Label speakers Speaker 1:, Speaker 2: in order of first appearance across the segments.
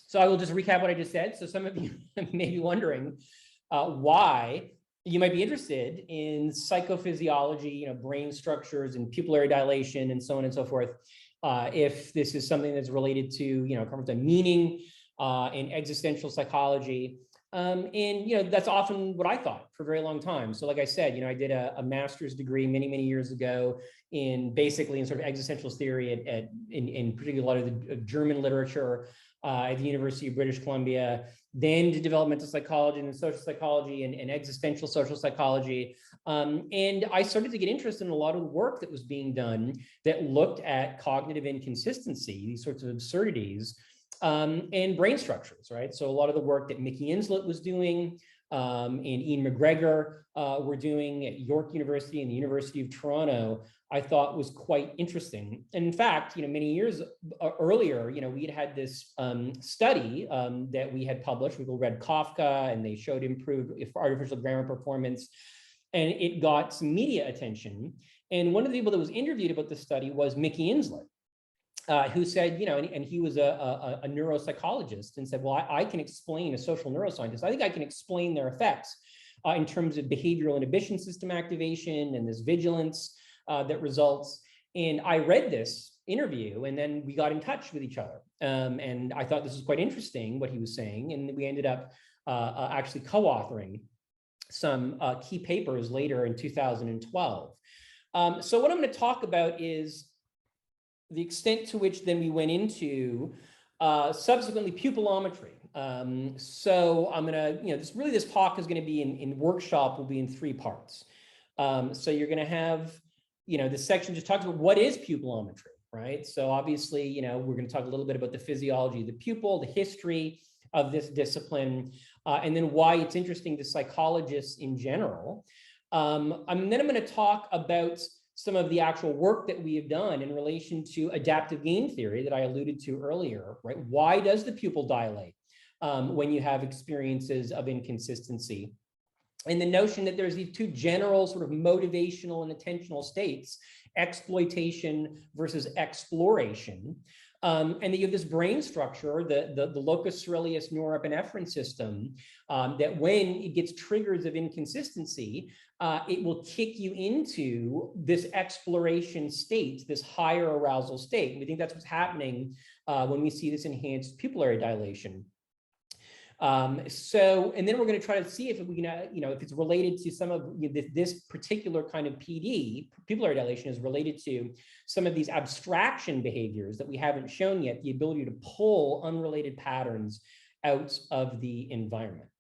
Speaker 1: So I will just recap what I just said. So some of you may be wondering why you might be interested in psychophysiology, brain structures and pupillary dilation and so on and so forth. If this is something that's related to, meaning and existential psychology. And that's often what I thought for a very long time. So like I said, I did a master's degree many, many years ago in sort of existential theory in particular a lot of the German literature at the University of British Columbia, then to developmental psychology and social psychology and existential social psychology. And I started to get interested in a lot of the work that was being done that looked at cognitive inconsistency, these sorts of absurdities, and brain structures, right? So a lot of the work that Mickey Inslett was doing and Ian McGregor were doing at York University and the University of Toronto, I thought was quite interesting. And in fact, many years earlier, we had this study that we had published. People read Kafka and they showed improved artificial grammar performance, and it got some media attention. And one of the people that was interviewed about the study was Mickey Inslett. Who said, and he was a neuropsychologist, and said, well, I can explain, a social neuroscientist, I think I can explain their effects in terms of behavioral inhibition system activation and this vigilance that results. And I read this interview, and then we got in touch with each other. And I thought this was quite interesting, what he was saying. And we ended up actually co-authoring some key papers later in 2012. So what I'm going to talk about is the extent to which then we went into subsequently pupillometry. So I'm gonna, this talk is gonna be in workshop will be in 3 parts. So you're gonna have, this section just talks about what is pupillometry, right? So obviously, we're gonna talk a little bit about the physiology of the pupil, the history of this discipline, and then why it's interesting to psychologists in general. And then I'm gonna talk about some of the actual work that we have done in relation to adaptive game theory that I alluded to earlier, right? Why does the pupil dilate when you have experiences of inconsistency? And the notion that there's these 2 general sort of motivational and attentional states, exploitation versus exploration. And that you have this brain structure, the locus coeruleus norepinephrine system, that when it gets triggers of inconsistency, it will kick you into this exploration state, this higher arousal state. And we think that's what's happening when we see this enhanced pupillary dilation. And then we're going to try to see if we can, if it's related to some of this particular kind of PD, pupillary dilation is related to some of these abstraction behaviors that we haven't shown yet, the ability to pull unrelated patterns out of the environment.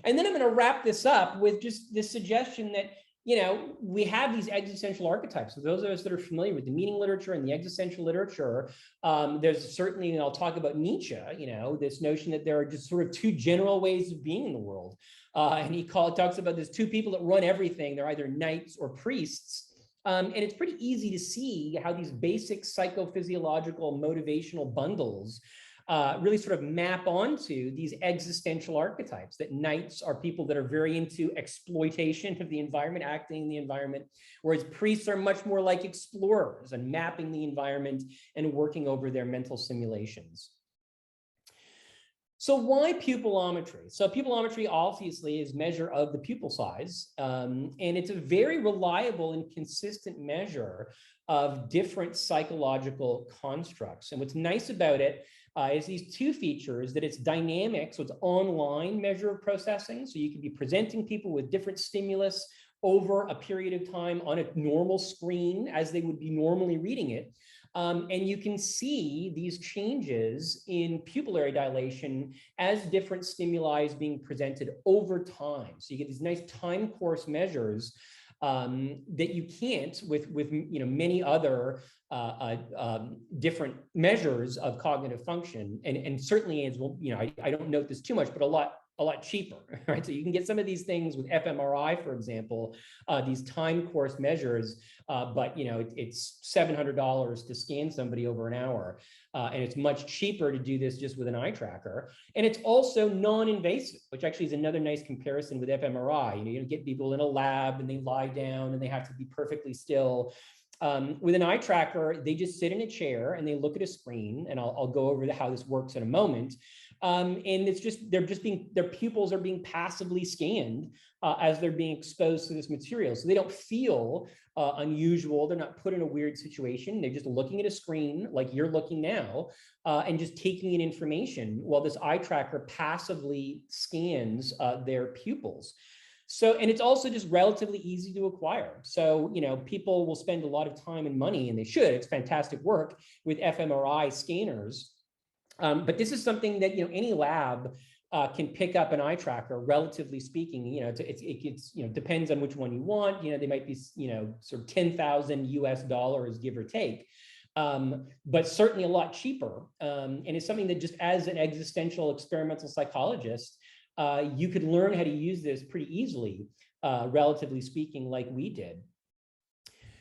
Speaker 1: And then I'm going to wrap this up with just this suggestion that, we have these existential archetypes. So those of us that are familiar with the meaning literature and the existential literature, there's certainly, and I'll talk about Nietzsche, this notion that there are just sort of 2 general ways of being in the world. And he talks about there's 2 people that run everything. They're either knights or priests. And it's pretty easy to see how these basic psychophysiological motivational bundles really sort of map onto these existential archetypes, that knights are people that are very into exploitation of the environment, acting in the environment, whereas priests are much more like explorers and mapping the environment and working over their mental simulations. So why pupillometry? So pupillometry obviously is measure of the pupil size, and it's a very reliable and consistent measure of different psychological constructs. And what's nice about it is these 2 features, that it's dynamic, so it's online measure of processing, so you can be presenting people with different stimulus over a period of time on a normal screen as they would be normally reading it. And you can see these changes in pupillary dilation as different stimuli is being presented over time. So you get these nice time course measures that you can't with many other different measures of cognitive function, and certainly as well, I don't note this too much, but a lot cheaper, right? So you can get some of these things with fMRI, for example, these time course measures, but it's $700 to scan somebody over an hour, and it's much cheaper to do this just with an eye tracker, and it's also non-invasive, which actually is another nice comparison with fMRI. You get people in a lab and they lie down and they have to be perfectly still. With an eye tracker, they just sit in a chair and they look at a screen, and I'll go over how this works in a moment. And it's just, their pupils are being passively scanned as they're being exposed to this material. So they don't feel unusual. They're not put in a weird situation. They're just looking at a screen like you're looking now and just taking in information while this eye tracker passively scans their pupils. So, and it's also just relatively easy to acquire. So, people will spend a lot of time and money, and they should. It's fantastic work with fMRI scanners. But this is something that, any lab can pick up an eye tracker, relatively speaking. It depends on which one you want. They might be, sort of $10,000 US, give or take. But certainly a lot cheaper. And it's something that, just as an existential experimental psychologist, you could learn how to use this pretty easily, relatively speaking, like we did.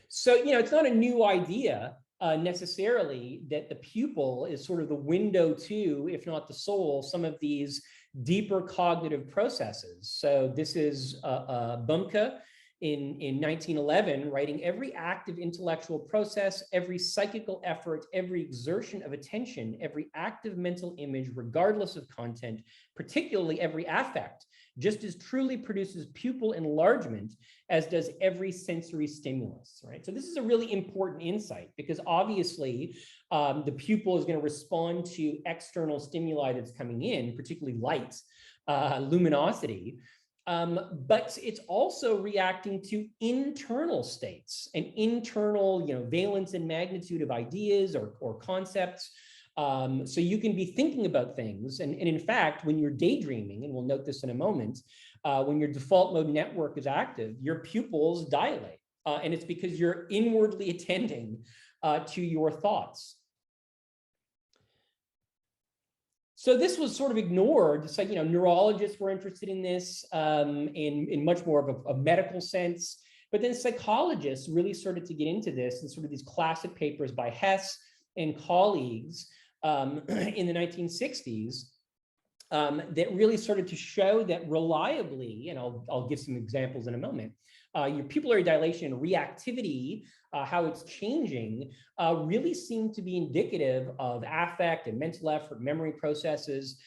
Speaker 1: So, it's not a new idea necessarily that the pupil is sort of the window to, if not the soul, some of these deeper cognitive processes. So this is Bumke in 1911, writing, every active intellectual process, every psychical effort, every exertion of attention, every active mental image, regardless of content, particularly every affect, just as truly produces pupil enlargement as does every sensory stimulus, right? So this is a really important insight, because obviously the pupil is going to respond to external stimuli that's coming in, particularly light, luminosity. But it's also reacting to internal states and internal, valence and magnitude of ideas or concepts. So you can be thinking about things. And in fact, when you're daydreaming, and we'll note this in a moment, when your default mode network is active, your pupils dilate. And it's because you're inwardly attending to your thoughts. So this was sort of ignored. It's like, neurologists were interested in this in much more of a medical sense. But then psychologists really started to get into this, and sort of these classic papers by Hess and colleagues in the 1960s that really started to show that reliably, and I'll give some examples in a moment, your pupillary dilation, reactivity, how it's changing, really seem to be indicative of affect and mental effort, memory processes,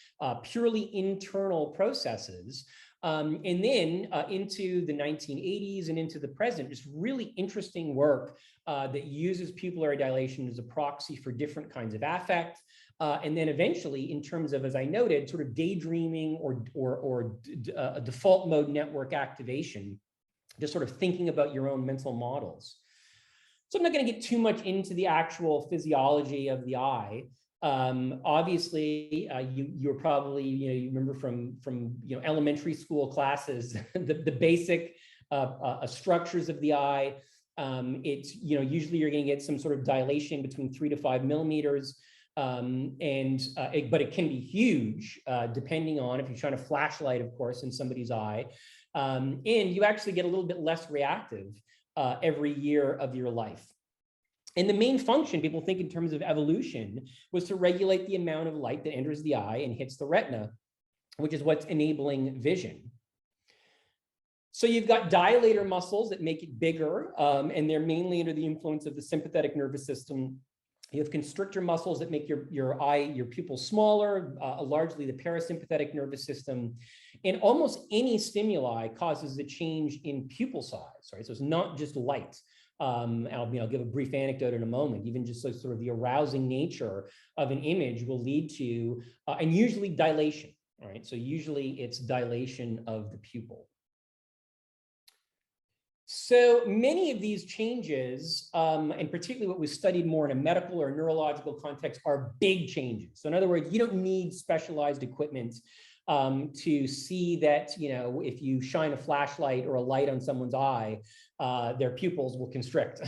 Speaker 1: purely internal processes. And then into the 1980s and into the present, just really interesting work that uses pupillary dilation as a proxy for different kinds of affect. And then eventually, in terms of, as I noted, sort of daydreaming or a default mode network activation, just sort of thinking about your own mental models. So I'm not going to get too much into the actual physiology of the eye. Obviously, you're probably, you remember from elementary school classes, the basic structures of the eye. It's, usually you're going to get some sort of dilation between 3 to 5 millimeters. But it can be huge, depending on if you're trying to flashlight, of course, in somebody's eye. And you actually get a little bit less reactive every year of your life. And the main function, people think in terms of evolution, was to regulate the amount of light that enters the eye and hits the retina, which is what's enabling vision. So you've got dilator muscles that make it bigger, and they're mainly under the influence of the sympathetic nervous system. You have constrictor muscles that make your pupil smaller, largely the parasympathetic nervous system. And almost any stimuli causes a change in pupil size, right? So it's not just light. I'll give a brief anecdote in a moment. Even just sort of the arousing nature of an image will lead to, and usually dilation, all right? So usually it's dilation of the pupil. So many of these changes, and particularly what was studied more in a medical or neurological context, are big changes. So in other words, you don't need specialized equipment to see that, if you shine a flashlight or a light on someone's eye, their pupils will constrict,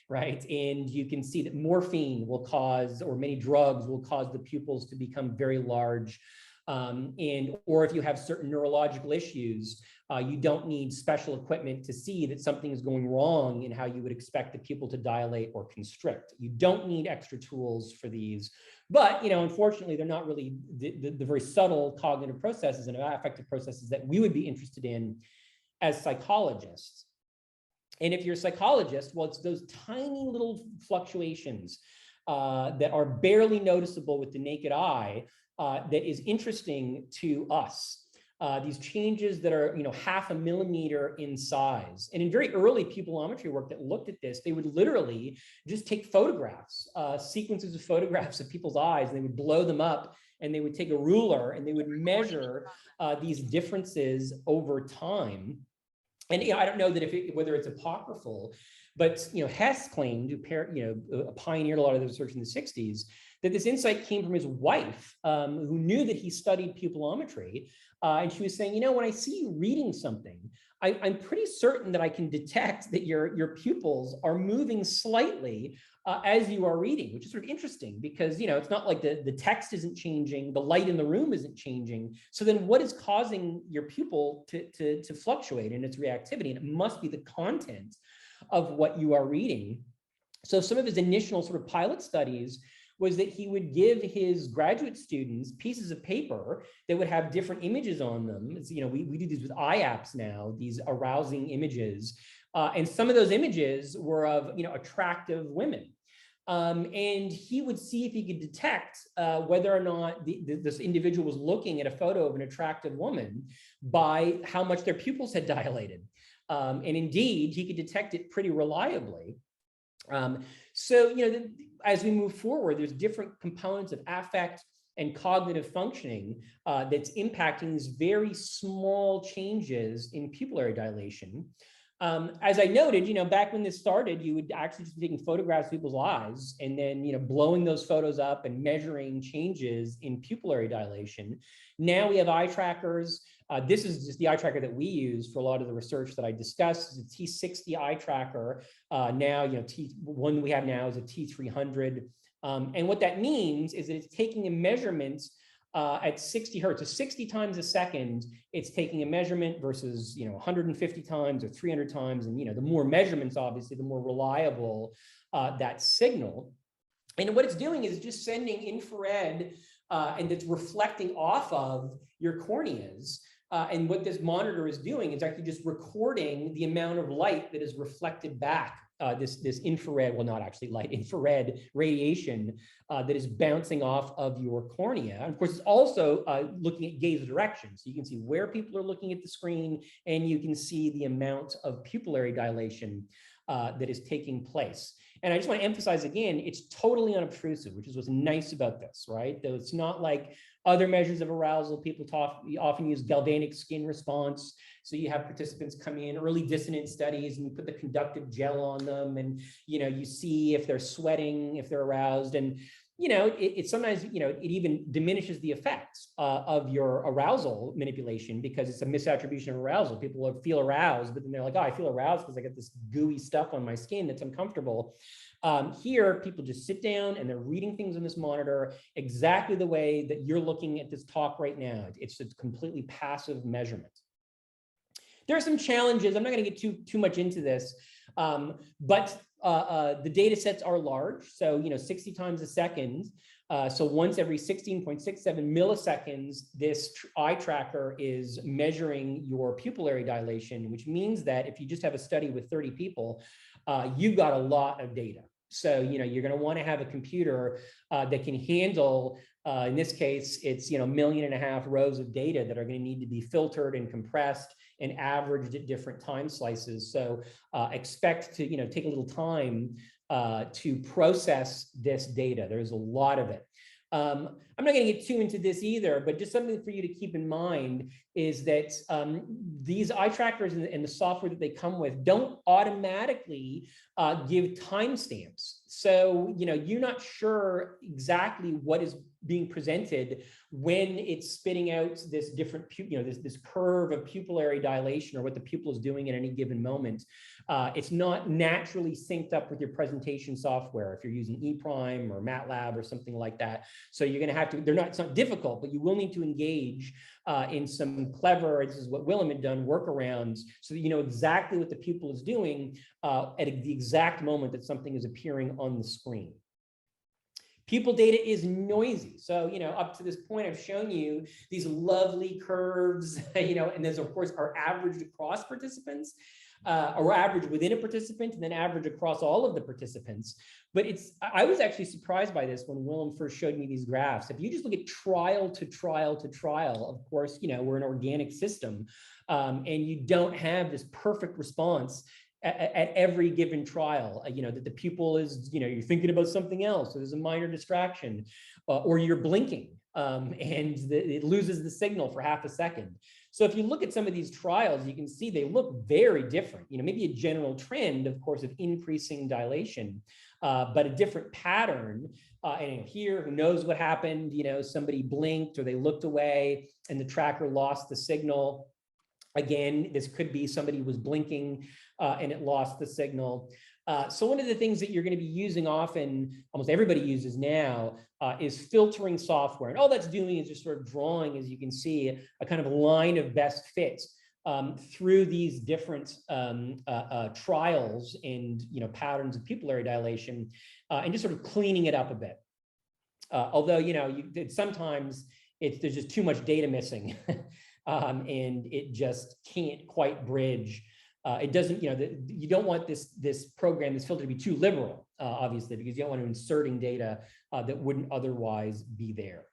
Speaker 1: right? And you can see that morphine will cause, or many drugs will cause the pupils to become very large. Or if you have certain neurological issues, you don't need special equipment to see that something is going wrong in how you would expect the pupil to dilate or constrict. You don't need extra tools for these. But, unfortunately, they're not really the very subtle cognitive processes and affective processes that we would be interested in as psychologists. And if you're a psychologist, well, it's those tiny little fluctuations that are barely noticeable with the naked eye that is interesting to us. These changes that are, half a millimeter in size. And in very early pupillometry work that looked at this, they would literally just take photographs, sequences of photographs of people's eyes, and they would blow them up, and they would take a ruler and they would measure these differences over time. And I don't know that whether it's apocryphal, but Hess claimed, pioneered a lot of the research in the 60s, that this insight came from his wife, who knew that he studied pupillometry. And she was saying, when I see you reading something, I'm pretty certain that I can detect that your pupils are moving slightly as you are reading, which is sort of interesting because, it's not like the text isn't changing, the light in the room isn't changing. So then what is causing your pupil to fluctuate in its reactivity? And it must be the content of what you are reading. So some of his initial sort of pilot studies was that he would give his graduate students pieces of paper that would have different images on them. We do these with eye apps now, these arousing images. And some of those images were of, attractive women. And he would see if he could detect whether or not this individual was looking at a photo of an attractive woman by how much their pupils had dilated. And indeed, he could detect it pretty reliably. So, as we move forward, there's different components of affect and cognitive functioning that's impacting these very small changes in pupillary dilation. As I noted, back when this started, you would actually just be taking photographs of people's eyes and then, blowing those photos up and measuring changes in pupillary dilation. Now we have eye trackers. This is just the eye tracker that we use for a lot of the research that I discussed. It's a T60 eye tracker. Now, one we have now is a T300. And what that means is that it's taking a measurement at 60 hertz, so 60 times a second, it's taking a measurement versus 150 times or 300 times. And the more measurements, obviously, the more reliable that signal. And what it's doing is just sending infrared and it's reflecting off of your corneas. And what this monitor is doing is actually just recording the amount of light that is reflected back, this infrared, well, not actually light, infrared radiation that is bouncing off of your cornea. And of course, it's also looking at gaze direction. So you can see where people are looking at the screen, and you can see the amount of pupillary dilation that is taking place. And I just want to emphasize again, it's totally unobtrusive, which is what's nice about this, right? Though it's not like other measures of arousal. People often use galvanic skin response. So you have participants come in, early dissonance studies, and you put the conductive gel on them, and you see if they're sweating, if they're aroused, and it sometimes it even diminishes the effects of your arousal manipulation because it's a misattribution of arousal. People will feel aroused, but then they're like, oh, I feel aroused because I got this gooey stuff on my skin that's uncomfortable. Here, people just sit down and they're reading things on this monitor exactly the way that you're looking at this talk right now. It's a completely passive measurement. There are some challenges. I'm not going to get too much into this, but the data sets are large. So, 60 times a second. So once every 16.67 milliseconds, this eye tracker is measuring your pupillary dilation, which means that if you just have a study with 30 people, you've got a lot of data. So, you're going to want to have a computer that can handle, in this case, it's, 1.5 million rows of data that are going to need to be filtered and compressed and averaged at different time slices. So expect to, take a little time to process this data. There's a lot of it. I'm not going to get too into this either, but just something for you to keep in mind is that these eye trackers and the software that they come with don't automatically give timestamps. So, you're not sure exactly what is being presented when it's spitting out this different, this curve of pupillary dilation or what the pupil is doing at any given moment. It's not naturally synced up with your presentation software if you're using ePrime or MATLAB or something like that. So you're going to have to, it's not difficult, but you will need to engage in some clever, this is what Willem had done, workarounds, so that you know exactly what the pupil is doing at the exact moment that something is appearing on the screen. Pupil data is noisy. So, up to this point, I've shown you these lovely curves, and those, of course, are averaged across participants. or average within a participant and then average across all of the participants. But I was actually surprised by this when Willem first showed me these graphs. If you just look at trial to trial to trial, of course, we're an organic system, and you don't have this perfect response at every given trial, that the pupil is, you're thinking about something else, or there's a minor distraction, or you're blinking, and it loses the signal for half a second. So if you look at some of these trials, you can see they look very different. Maybe a general trend, of course, of increasing dilation, but a different pattern. And here, who knows what happened? Somebody blinked or they looked away and the tracker lost the signal. Again, this could be somebody was blinking and it lost the signal. So one of the things that you're going to be using often, almost everybody uses now, is filtering software. And all that's doing is just sort of drawing, as you can see, a kind of line of best fits through these different trials and patterns of pupillary dilation, and just sort of cleaning it up a bit. Although sometimes there's just too much data missing, and it just can't quite bridge. It doesn't, you don't want this program, this filter, to be too liberal, obviously, because you don't want to inserting data that wouldn't otherwise be there.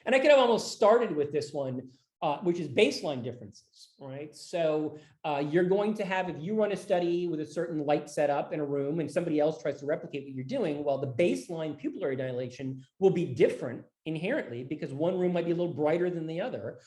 Speaker 1: And I could have almost started with this one, which is baseline differences, right? So you're going to have, if you run a study with a certain light setup in a room and somebody else tries to replicate what you're doing, well, the baseline pupillary dilation will be different inherently because one room might be a little brighter than the other.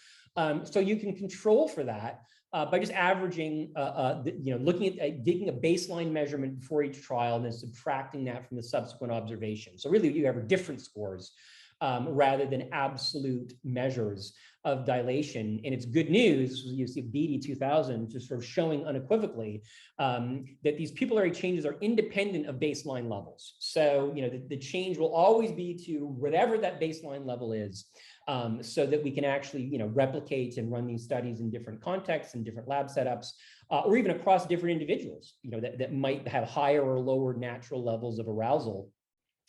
Speaker 1: So you can control for that by just averaging, looking at digging a baseline measurement before each trial and then subtracting that from the subsequent observation. So really you have different scores rather than absolute measures of dilation. And it's good news, you see BD 2000 just sort of showing unequivocally that these pupillary changes are independent of baseline levels. So, the change will always be to whatever that baseline level is, so that we can actually, replicate and run these studies in different contexts and different lab setups, or even across different individuals, that might have higher or lower natural levels of arousal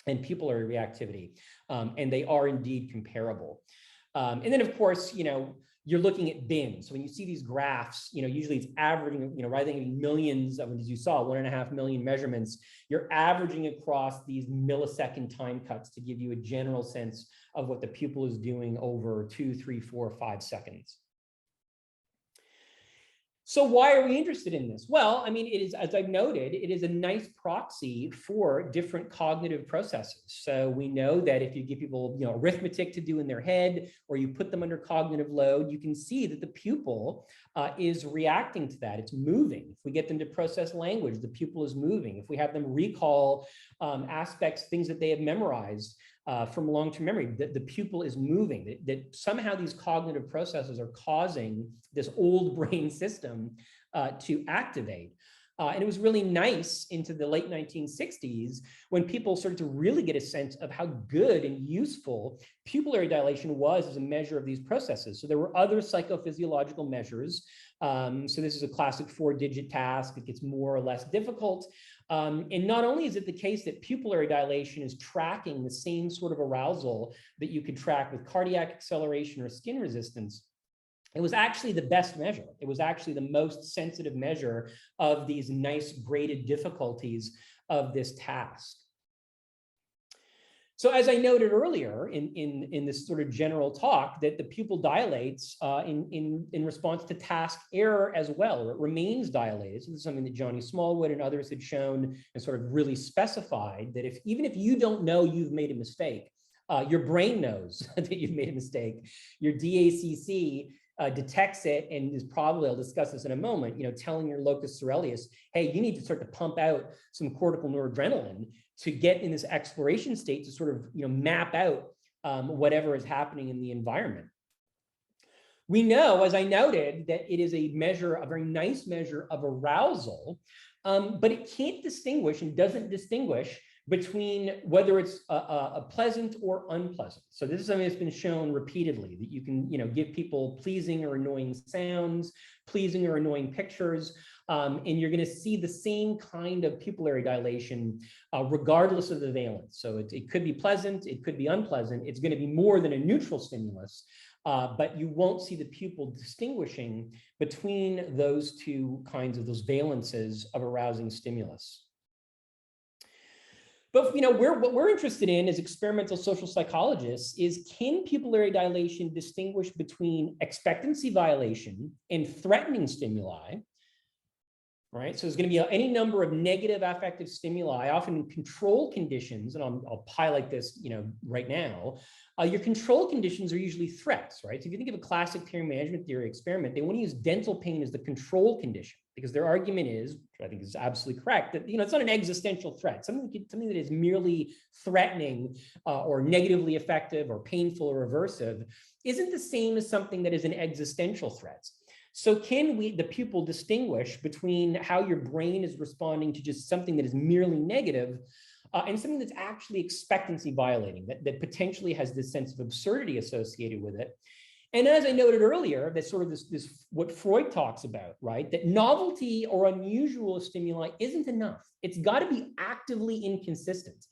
Speaker 1: and pupillary reactivity, and they are indeed comparable. And then, of course, you're looking at bins. So when you see these graphs, usually it's averaging, rather than having millions of, as you saw, 1.5 million measurements, you're averaging across these millisecond time cuts to give you a general sense of what the pupil is doing over 2, 3, 4, 5 seconds. So why are we interested in this? Well, I mean, it is, as I've noted, it is a nice proxy for different cognitive processes. So we know that if you give people, arithmetic to do in their head, or you put them under cognitive load, you can see that the pupil is reacting to that. It's moving. If we get them to process language, the pupil is moving. If we have them recall aspects, things that they have memorized from long-term memory, the pupil is moving, that somehow these cognitive processes are causing this old brain system to activate. And it was really nice into the late 1960s when people started to really get a sense of how good and useful pupillary dilation was as a measure of these processes. So there were other psychophysiological measures. So this is a classic 4-digit task. It gets more or less difficult. And not only is it the case that pupillary dilation is tracking the same sort of arousal that you could track with cardiac acceleration or skin resistance, it was actually the best measure. It was actually the most sensitive measure of these nice graded difficulties of this task. So as I noted earlier in this sort of general talk, that the pupil dilates in response to task error as well, or it remains dilated. So this is something that Johnny Smallwood and others had shown and sort of really specified that even if you don't know you've made a mistake, your brain knows that you've made a mistake. Your DACC detects it and is probably, I'll discuss this in a moment, telling your locus coeruleus, hey, you need to start to pump out some cortical noradrenaline to get in this exploration state to sort of, map out whatever is happening in the environment. We know, as I noted, that it is a very nice measure of arousal, but it can't distinguish and doesn't distinguish between whether it's a pleasant or unpleasant. So this is something that's been shown repeatedly, that you can, give people pleasing or annoying sounds, pleasing or annoying pictures, and you're going to see the same kind of pupillary dilation regardless of the valence. So it could be pleasant, it could be unpleasant. It's going to be more than a neutral stimulus, but you won't see the pupil distinguishing between those two kinds of those valences of arousing stimulus. But what we're interested in as experimental social psychologists is, can pupillary dilation distinguish between expectancy violation and threatening stimuli? Right, so there's going to be any number of negative affective stimuli, often in control conditions, and I'll highlight this, right now. Your control conditions are usually threats, right? So if you think of a classic peer management theory experiment, they want to use dental pain as the control condition, because their argument is, which I think is absolutely correct, that it's not an existential threat. Something that is merely threatening or negatively affective or painful or aversive isn't the same as something that is an existential threat. So can the pupil, distinguish between how your brain is responding to just something that is merely negative and something that's actually expectancy violating, that potentially has this sense of absurdity associated with it? And as I noted earlier, that's sort of this what Freud talks about, right? That novelty or unusual stimuli isn't enough. It's got to be actively inconsistent.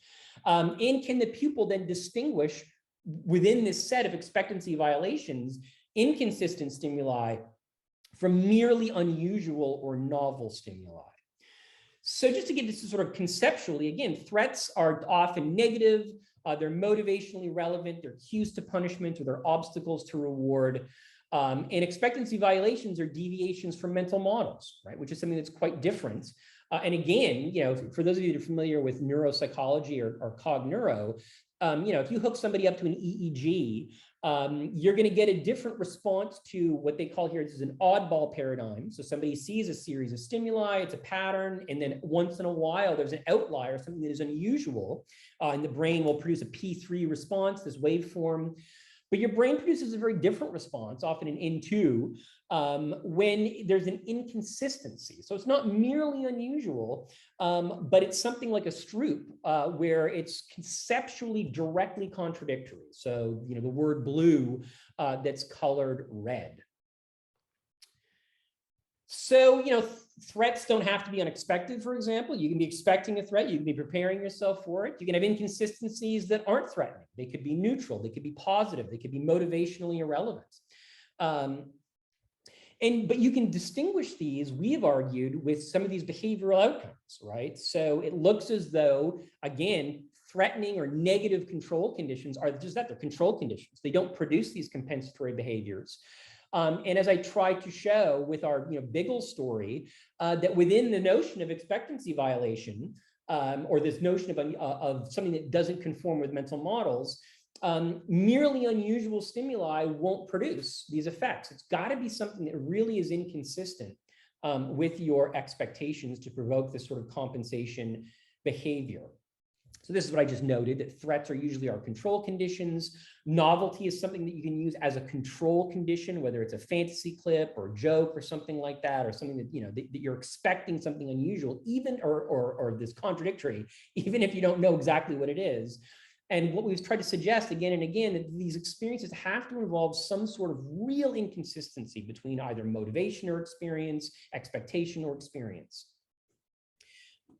Speaker 1: And can the pupil then distinguish within this set of expectancy violations inconsistent stimuli from merely unusual or novel stimuli? So just to give this sort of conceptually, again, threats are often negative, they're motivationally relevant, they're cues to punishment, or they're obstacles to reward. And expectancy violations are deviations from mental models, right? Which is something that's quite different. And again, for those of you that are familiar with neuropsychology or cogneuro, if you hook somebody up to an EEG, you're going to get a different response to what they call here, this is an oddball paradigm. So somebody sees a series of stimuli, it's a pattern, and then once in a while, there's an outlier, something that is unusual, and the brain will produce a P3 response, this waveform. But your brain produces a very different response, often an N2, when there's an inconsistency. So it's not merely unusual, but it's something like a Stroop, where it's conceptually directly contradictory. So, the word blue that's colored red. So, threats don't have to be unexpected, for example. You can be expecting a threat. You can be preparing yourself for it. You can have inconsistencies that aren't threatening. They could be neutral. They could be positive. They could be motivationally irrelevant. But you can distinguish these, we've argued, with some of these behavioral outcomes, right? So it looks as though, again, threatening or negative control conditions are just that, they're control conditions. They don't produce these compensatory behaviors. And as I tried to show with our Biggle story, that within the notion of expectancy violation, or this notion of something that doesn't conform with mental models, merely unusual stimuli won't produce these effects. It's got to be something that really is inconsistent with your expectations to provoke this sort of compensation behavior. So this is what I just noted, that threats are usually our control conditions. Novelty is something that you can use as a control condition, whether it's a fantasy clip or joke or something like that, or something that, that you're expecting something unusual, even, or this contradictory, even if you don't know exactly what it is. And what we've tried to suggest again and again, that these experiences have to involve some sort of real inconsistency between either motivation or experience, expectation or experience.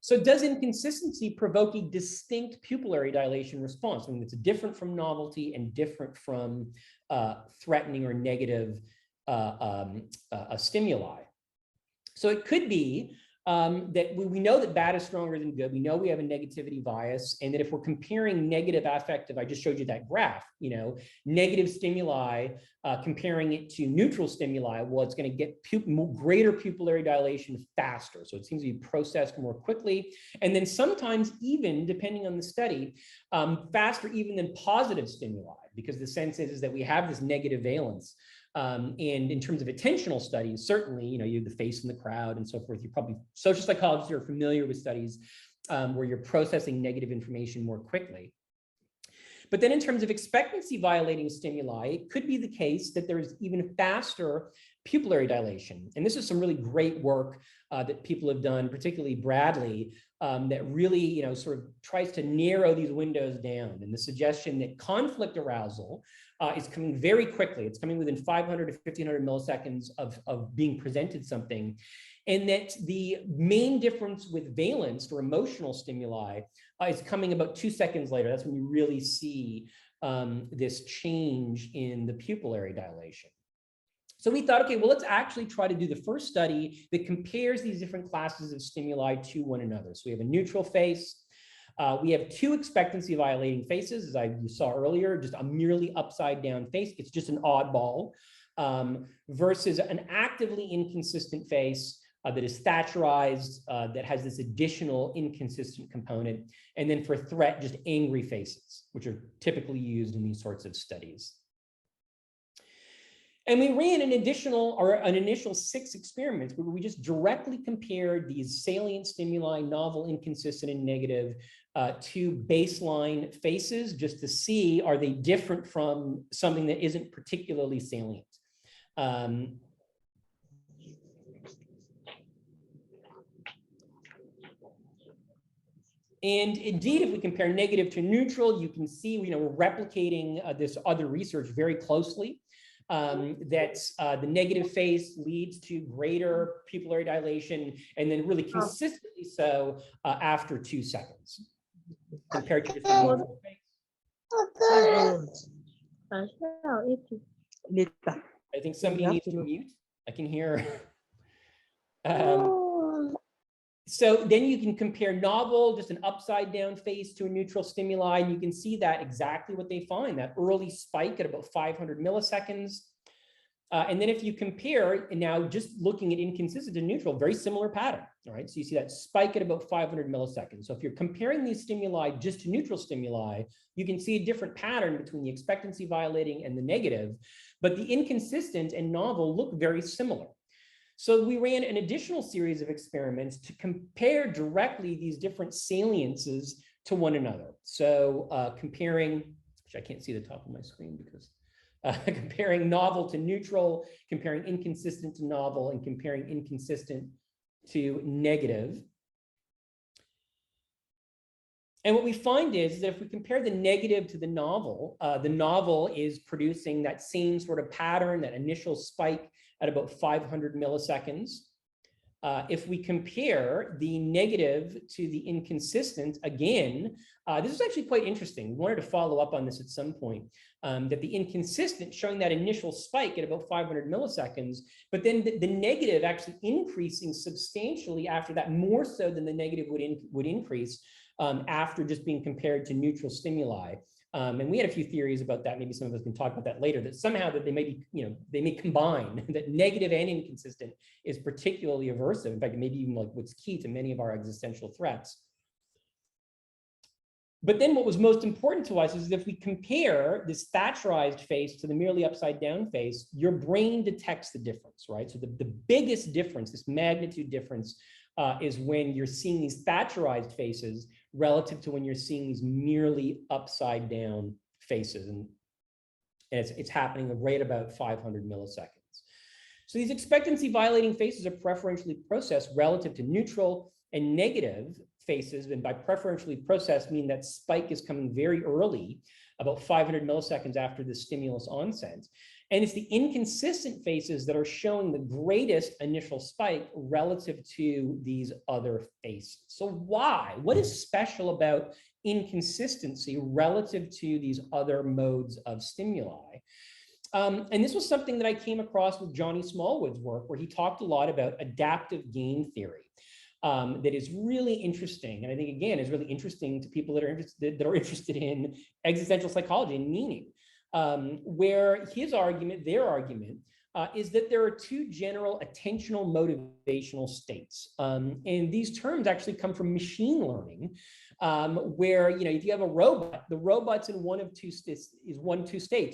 Speaker 1: So does inconsistency provoke a distinct pupillary dilation response? I mean, it's different from novelty and different from threatening or negative stimuli. So it could be that we know that bad is stronger than good. We know we have a negativity bias, and that if we're comparing negative affective, I just showed you that graph, negative stimuli, comparing it to neutral stimuli, well, it's going to get greater pupillary dilation faster. So it seems to be processed more quickly. And then sometimes even, depending on the study, faster even than positive stimuli, because the sense is that we have this negative valence. And in terms of attentional studies, certainly, you have the face in the crowd and so forth. You probably, social psychologists are familiar with studies where you're processing negative information more quickly. But then in terms of expectancy violating stimuli, it could be the case that there's even faster pupillary dilation. And this is some really great work that people have done, particularly Bradley, that really, sort of tries to narrow these windows down. And the suggestion that conflict arousal is coming very quickly. It's coming within 500 to 1500 milliseconds of being presented something. And that the main difference with valenced or emotional stimuli is coming about 2 seconds later. That's when you really see this change in the pupillary dilation. So we thought, okay, well, let's actually try to do the first study that compares these different classes of stimuli to one another. So we have a neutral face. We have 2 expectancy violating faces, as you saw earlier, just a merely upside down face. It's just an oddball versus an actively inconsistent face that is Thatcherized, that has this additional inconsistent component. And then for threat, just angry faces, which are typically used in these sorts of studies. And we ran an initial 6 experiments where we just directly compared these salient stimuli, novel, inconsistent, and negative, to baseline faces, just to see, are they different from something that isn't particularly salient? And indeed, if we compare negative to neutral, you can see, we're replicating this other research very closely. That the negative face leads to greater pupillary dilation, and then really consistently so after 2 seconds, compared to just a neutral face. I think somebody needs to mute. I can hear. So then you can compare novel, just an upside down face, to a neutral stimuli, and you can see that exactly what they find, that early spike at about 500 milliseconds. And then if you compare, and now just looking at inconsistent and neutral, very similar pattern, all right? So you see that spike at about 500 milliseconds. So if you're comparing these stimuli just to neutral stimuli, you can see a different pattern between the expectancy violating and the negative, but the inconsistent and novel look very similar. So we ran an additional series of experiments to compare directly these different saliences to one another. So comparing, which I can't see the top of my screen because comparing novel to neutral, comparing inconsistent to novel, and comparing inconsistent to negative. And what we find is that if we compare the negative to the novel is producing that same sort of pattern, that initial spike at about 500 milliseconds. If we compare the negative to the inconsistent, again, this is actually quite interesting. We wanted to follow up on this at some point, that the inconsistent showing that initial spike at about 500 milliseconds, but then the negative actually increasing substantially after that, more so than the negative would increase after just being compared to neutral stimuli. And we had a few theories about that. Maybe some of us can talk about that later, that somehow that they may be, they may combine, that negative and inconsistent is particularly aversive. In fact, maybe even like what's key to many of our existential threats. But then what was most important to us is if we compare this Thatcherized face to the merely upside down face, your brain detects the difference, right? So the biggest difference, this magnitude difference, is when you're seeing these Thatcherized faces relative to when you're seeing these merely upside down faces. And it's happening right about 500 milliseconds. So these expectancy violating faces are preferentially processed relative to neutral and negative faces. And by preferentially processed, mean that spike is coming very early, about 500 milliseconds after the stimulus onset. And it's the inconsistent faces that are showing the greatest initial spike relative to these other faces. So why? What is special about inconsistency relative to these other modes of stimuli? And this was something that I came across with Johnny Smallwood's work, where he talked a lot about adaptive game theory. That is really interesting. And I think, again, is really interesting to people that are interested in existential psychology and meaning. Where his argument, their argument, is that there are 2 general attentional motivational states. And these terms actually come from machine learning, where, if you have a robot, the robot's in one of two states.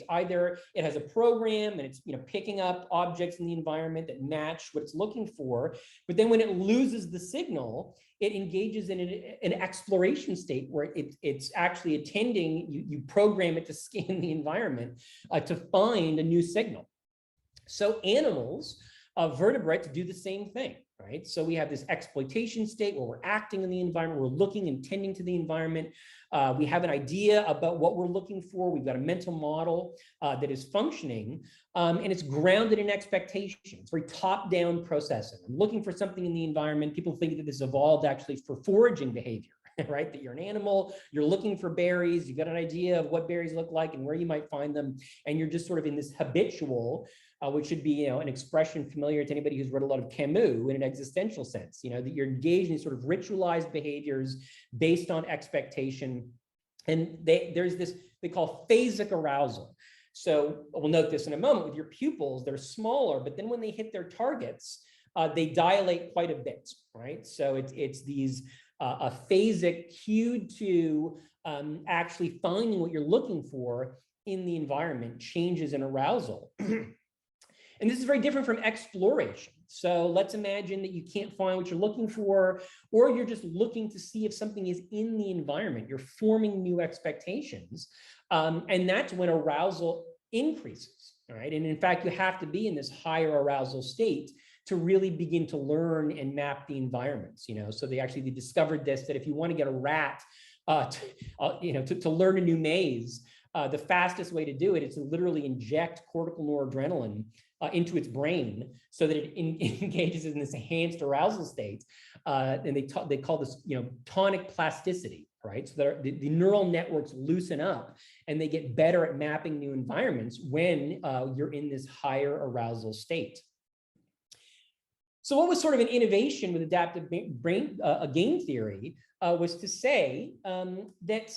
Speaker 1: Either it has a program and it's, picking up objects in the environment that match what it's looking for, but then when it loses the signal, it engages in an exploration state where it's actually attending, you program it to scan the environment to find a new signal. So animals, vertebrates, do the same thing. right? So we have this exploitation state where we're acting in the environment, we're looking and tending to the environment. We have an idea about what we're looking for. We've got a mental model that is functioning, and it's grounded in expectations. It's very top-down processing. I'm looking for something in the environment. People think that this evolved actually for foraging behavior, right? That you're an animal, you're looking for berries, you've got an idea of what berries look like and where you might find them, and you're just sort of in this habitual, which should be, an expression familiar to anybody who's read a lot of Camus in an existential sense, that you're engaged in sort of ritualized behaviors based on expectation. And there's this, they call phasic arousal. So we'll note this in a moment with your pupils, they're smaller, but then when they hit their targets, they dilate quite a bit, right? So it's these, a phasic cued to actually finding what you're looking for in the environment changes in arousal. And this is very different from exploration. So let's imagine that you can't find what you're looking for, or you're just looking to see if something is in the environment. You're forming new expectations. And that's when arousal increases, right? And in fact, you have to be in this higher arousal state to really begin to learn and map the environments, So they discovered this, that if you want to get a rat to learn a new maze, the fastest way to do it is to literally inject cortical noradrenaline into its brain so that it engages in this enhanced arousal state. And they call this, tonic plasticity, right? So that the neural networks loosen up and they get better at mapping new environments when you're in this higher arousal state. So what was sort of an innovation with adaptive brain game theory was to say that,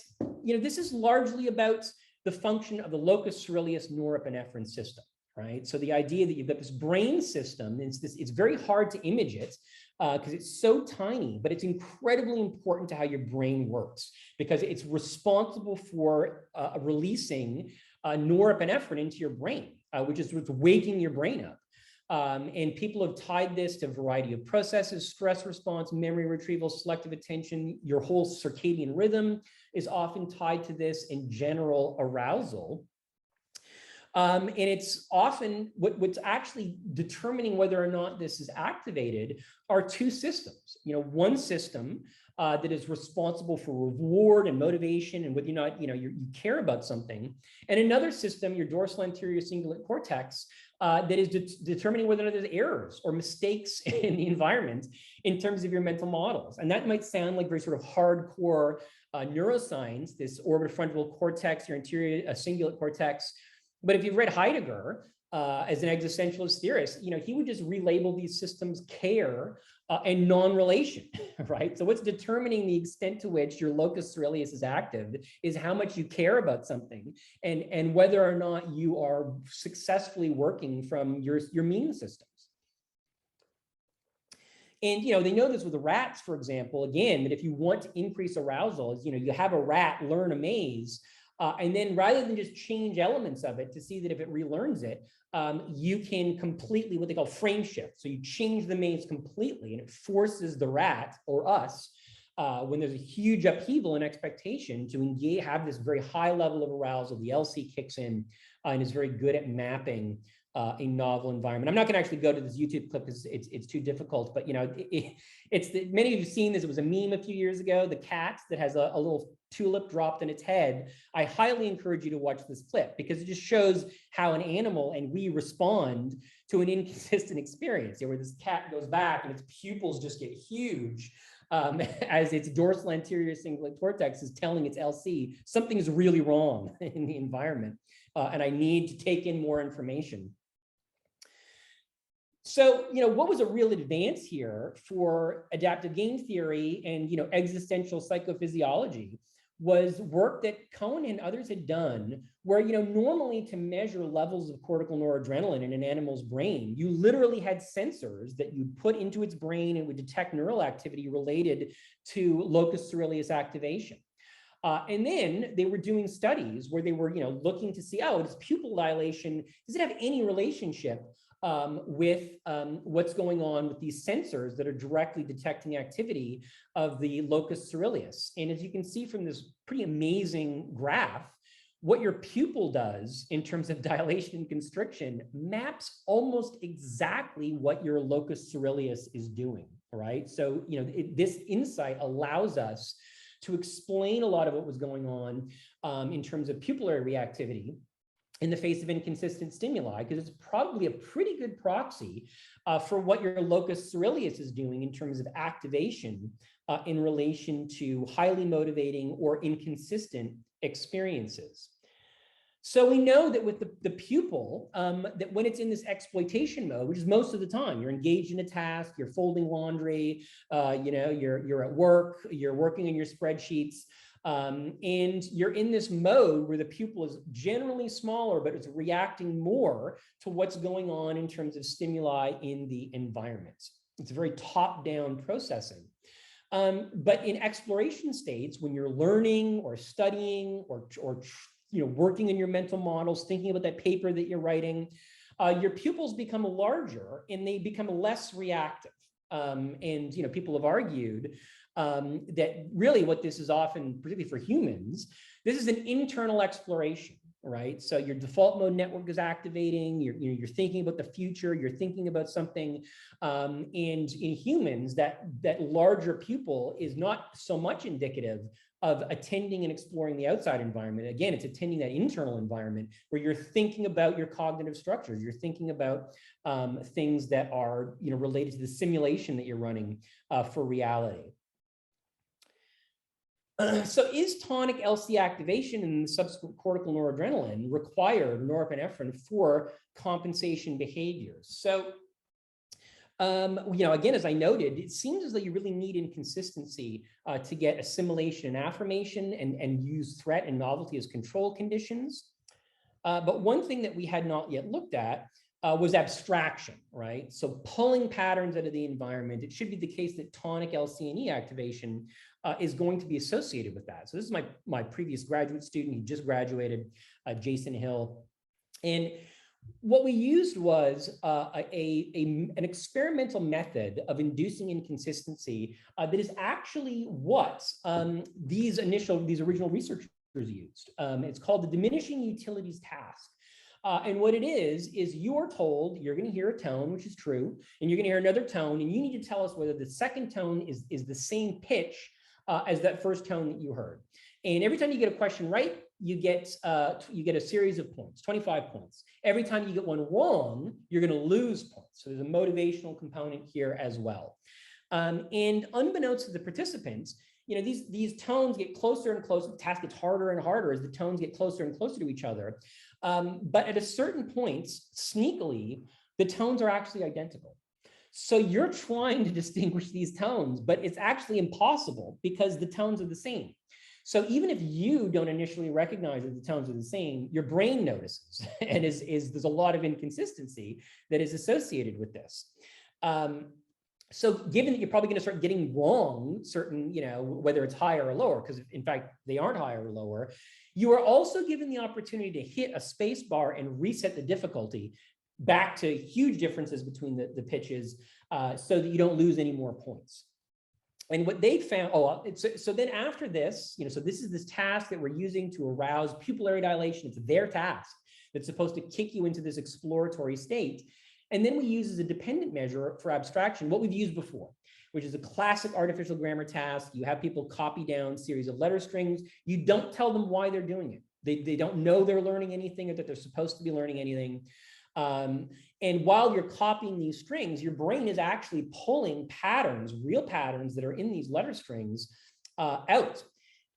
Speaker 1: this is largely about the function of the locus coeruleus norepinephrine system, right? So the idea that you've got this brain system, and it's very hard to image it because it's so tiny, but it's incredibly important to how your brain works because it's responsible for releasing norepinephrine into your brain, which is what's waking your brain up. And people have tied this to a variety of processes: stress response, memory retrieval, selective attention. Your whole circadian rhythm is often tied to this, in general arousal. And it's often what's actually determining whether or not this is activated are two systems. One system that is responsible for reward and motivation and whether or not you care about something, and another system, your dorsal anterior cingulate cortex, that is determining whether or not there's errors or mistakes in the environment in terms of your mental models. And that might sound like very sort of hardcore neuroscience, this orbitofrontal cortex, your anterior cingulate cortex. But if you've read Heidegger as an existentialist theorist, he would just relabel these systems care and non-relation, right? So what's determining the extent to which your locus coeruleus is active is how much you care about something and whether or not you are successfully working from your meaning systems. And they know this with the rats, for example, again, that if you want to increase arousal, you have a rat learn a maze, and then rather than just change elements of it to see that if it relearns it, you can completely, what they call frame shift. So you change the maze completely and it forces the rat or us, when there's a huge upheaval in expectation, to engage, have this very high level of arousal. The LC kicks in and is very good at mapping a novel environment. I'm not going to actually go to this YouTube clip because it's too difficult, but many of you have seen this. It was a meme a few years ago, the cat that has a little tulip dropped in its head. I highly encourage you to watch this clip because it just shows how an animal and we respond to an inconsistent experience, where this cat goes back and its pupils just get huge as its dorsal anterior cingulate cortex is telling its LC something is really wrong in the environment and I need to take in more information. So, what was a real advance here for adaptive game theory and, existential psychophysiology was work that Cohen and others had done where, normally to measure levels of cortical noradrenaline in an animal's brain, you literally had sensors that you put into its brain and would detect neural activity related to locus coeruleus activation. And then they were doing studies where they were, looking to see, does pupil dilation, does it have any relationship with what's going on with these sensors that are directly detecting activity of the locus coeruleus. And as you can see from this pretty amazing graph, what your pupil does in terms of dilation and constriction maps almost exactly what your locus coeruleus is doing, right? So, this insight allows us to explain a lot of what was going on in terms of pupillary reactivity in the face of inconsistent stimuli, because it's probably a pretty good proxy for what your locus coeruleus is doing in terms of activation in relation to highly motivating or inconsistent experiences. So we know that with the pupil, that when it's in this exploitation mode, which is most of the time, you're engaged in a task, you're folding laundry, you're at work, you're working on your spreadsheets, and you're in this mode where the pupil is generally smaller, but it's reacting more to what's going on in terms of stimuli in the environment. It's very top-down processing. But in exploration states, when you're learning or studying or working in your mental models, thinking about that paper that you're writing, your pupils become larger and they become less reactive. And people have argued that really what this is often, particularly for humans, this is an internal exploration, right? So your default mode network is activating, you're thinking about the future, you're thinking about something, and in humans, that larger pupil is not so much indicative of attending and exploring the outside environment. Again, it's attending that internal environment where you're thinking about your cognitive structures, you're thinking about things that are related to the simulation that you're running for reality. So is tonic LC activation and the subsequent cortical noradrenaline required, norepinephrine, for compensation behaviors? So, again, as I noted, it seems as though you really need inconsistency to get assimilation and affirmation and use threat and novelty as control conditions. But one thing that we had not yet looked at was abstraction, right? So pulling patterns out of the environment. It should be the case that tonic LC&E activation is going to be associated with that. So this is my previous graduate student. He just graduated, Jason Hill. And what we used was an experimental method of inducing inconsistency that is actually what these original researchers used. It's called the diminishing utilities task. And what it is you are told you're going to hear a tone, which is true, and you're going to hear another tone, and you need to tell us whether the second tone is the same pitch as that first tone that you heard. And every time you get a question right, you get a series of points, 25 points. Every time you get one wrong, you're going to lose points. So there's a motivational component here as well. And unbeknownst to the participants, these tones get closer and closer. The task gets harder and harder as the tones get closer and closer to each other. But at a certain point, sneakily, the tones are actually identical. So you're trying to distinguish these tones, but it's actually impossible because the tones are the same. So even if you don't initially recognize that the tones are the same, your brain notices, and there's a lot of inconsistency that is associated with this. So given that you're probably going to start getting wrong certain, whether it's higher or lower, because in fact, they aren't higher or lower, you are also given the opportunity to hit a space bar and reset the difficulty back to huge differences between the pitches so that you don't lose any more points. And what they found, so then after this, so this is this task that we're using to arouse pupillary dilation. It's their task that's supposed to kick you into this exploratory state. And then we use as a dependent measure for abstraction what we've used before, which is a classic artificial grammar task. You have people copy down a series of letter strings. You don't tell them why they're doing it. They don't know they're learning anything or that they're supposed to be learning anything. And while you're copying these strings, your brain is actually pulling patterns, real patterns that are in these letter strings out.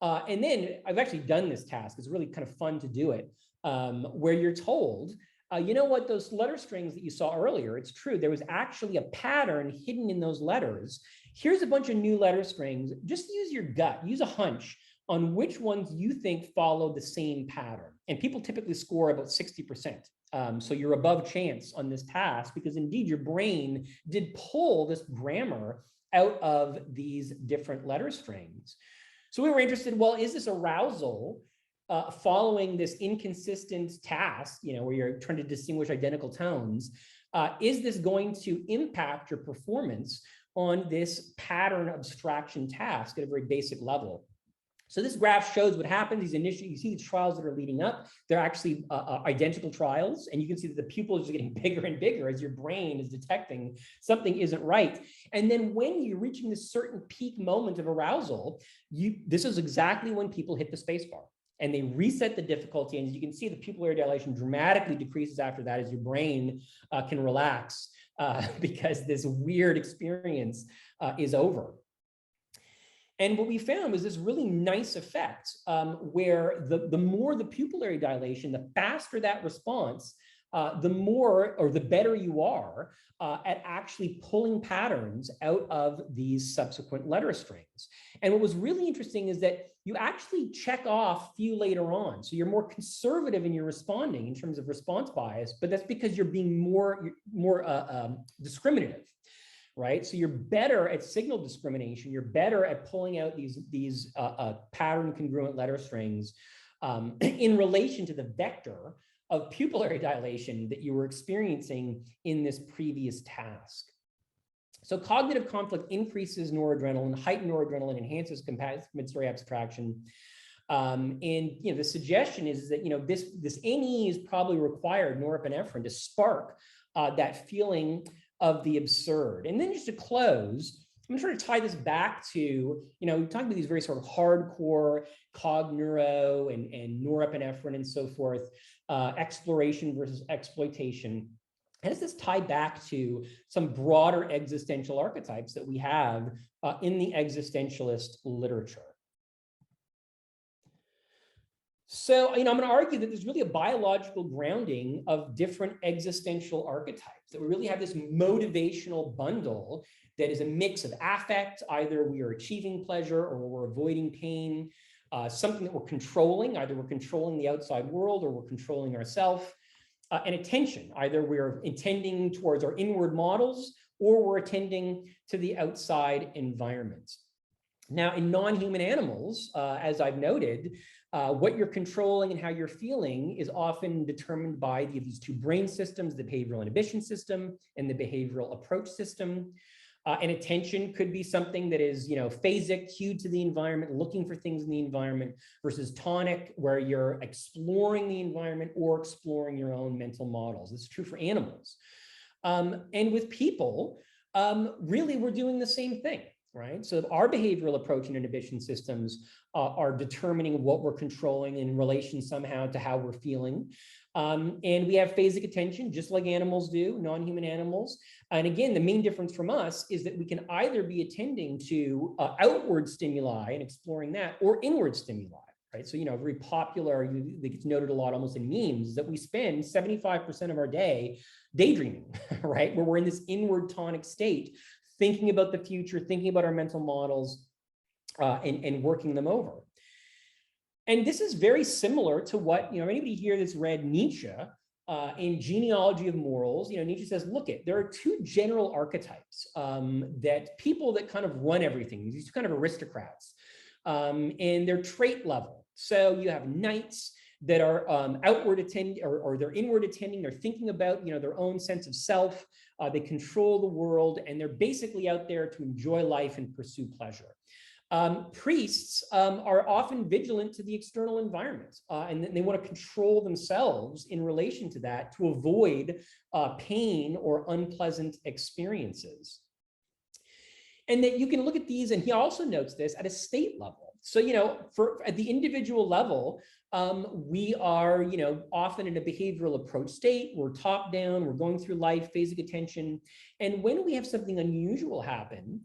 Speaker 1: And then I've actually done this task. It's really kind of fun to do it, where you're told, you know what, those letter strings that you saw earlier, it's true. There was actually a pattern hidden in those letters. Here's a bunch of new letter strings. Just use your gut, use a hunch on which ones you think follow the same pattern. And people typically score about 60%. So you're above chance on this task because indeed your brain did pull this grammar out of these different letter strings. So we were interested, well, is this arousal following this inconsistent task, where you're trying to distinguish identical tones, is this going to impact your performance on this pattern abstraction task at a very basic level? So this graph shows what happens. These initial, you see the trials that are leading up, they're actually identical trials. And you can see that the pupil is just getting bigger and bigger as your brain is detecting something isn't right. And then when you're reaching this certain peak moment of arousal, this is exactly when people hit the spacebar and they reset the difficulty. And as you can see, the pupillary dilation dramatically decreases after that as your brain can relax because this weird experience is over. And what we found was this really nice effect where the more the pupillary dilation, the faster that response, the more or the better you are at actually pulling patterns out of these subsequent letter strings. And what was really interesting is that you actually check off few later on. So you're more conservative in your responding in terms of response bias, but that's because you're being more discriminative. Right, so you're better at signal discrimination. You're better at pulling out these pattern congruent letter strings in relation to the vector of pupillary dilation that you were experiencing in this previous task. So cognitive conflict increases noradrenaline, heightened noradrenaline enhances compensatory abstraction. And the suggestion is that this NE is probably required, norepinephrine, to spark that feeling of the absurd. And then just to close, I'm trying to tie this back to, we talked about these very sort of hardcore cogneuro and norepinephrine and so forth, exploration versus exploitation. How does this tie back to some broader existential archetypes that we have in the existentialist literature? So, I'm going to argue that there's really a biological grounding of different existential archetypes, that we really have this motivational bundle that is a mix of affect, either we are achieving pleasure or we're avoiding pain, something that we're controlling, either we're controlling the outside world or we're controlling ourselves, and attention, either we're intending towards our inward models or we're attending to the outside environment. Now, in non-human animals, as I've noted, what you're controlling and how you're feeling is often determined by these two brain systems, the behavioral inhibition system and the behavioral approach system. And attention could be something that is, phasic, cued to the environment, looking for things in the environment, versus tonic, where you're exploring the environment or exploring your own mental models. This is true for animals. And with people, really, we're doing the same thing. Right? So our behavioral approach and inhibition systems are determining what we're controlling in relation somehow to how we're feeling. And we have phasic attention, just like animals do, non-human animals. And again, the main difference from us is that we can either be attending to outward stimuli and exploring that, or inward stimuli. Right? So, very popular, that gets noted a lot almost in memes, is that we spend 75% of our day daydreaming, right? Where we're in this inward tonic state, thinking about the future, thinking about our mental models, and working them over. And this is very similar to what, anybody here that's read Nietzsche in Genealogy of Morals, Nietzsche says, look, there are two general archetypes that people that kind of run everything, these kind of aristocrats, and they're trait level. So you have knights that are outward attending, or they're inward attending, they're thinking about, their own sense of self, they control the world, and they're basically out there to enjoy life and pursue pleasure. Priests are often vigilant to the external environment, and they want to control themselves in relation to that to avoid pain or unpleasant experiences. And that you can look at these, and he also notes this at a state level. So, at the individual level, we are, often in a behavioral approach state. We're top down, we're going through life, phasic attention. And when we have something unusual happen,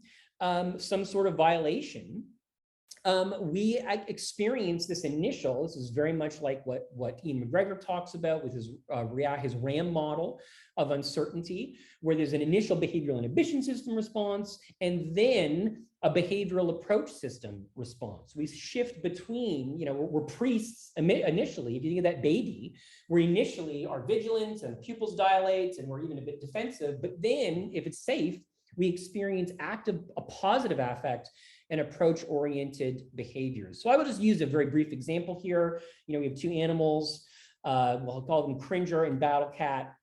Speaker 1: some sort of violation, we experience this initial, this is very much like what Ian McGregor talks about with his RAM model of uncertainty, where there's an initial behavioral inhibition system response, and then a behavioral approach system response. We shift between, we're priests initially, if you think of that baby, we initially are vigilant and pupils dilate and we're even a bit defensive, but then if it's safe, we experience a positive affect and approach-oriented behaviors. So I will just use a very brief example here. We have two animals, we'll call them Cringer and Battle Cat.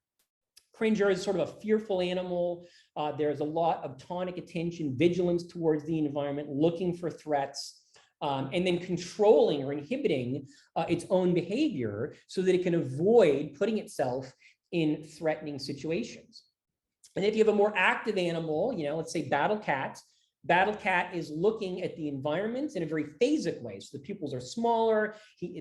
Speaker 1: Cringer is sort of a fearful animal. There's a lot of tonic attention, vigilance towards the environment, looking for threats. and then controlling or inhibiting its own behavior so that it can avoid putting itself in threatening situations. And if you have a more active animal, let's say battle cat is looking at the environment in a very phasic way. So the pupils are smaller.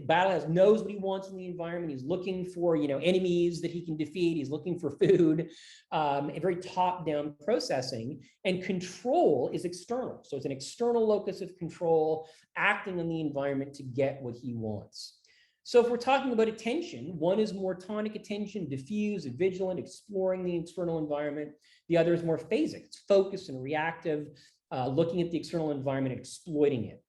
Speaker 1: Battle knows what he wants in the environment. He's looking for, enemies that he can defeat. He's looking for food, a very top-down processing. And control is external. So it's an external locus of control acting on the environment to get what he wants. So if we're talking about attention, one is more tonic attention, diffuse, vigilant, exploring the external environment. The other is more phasic. It's focused and reactive, looking at the external environment and exploiting it.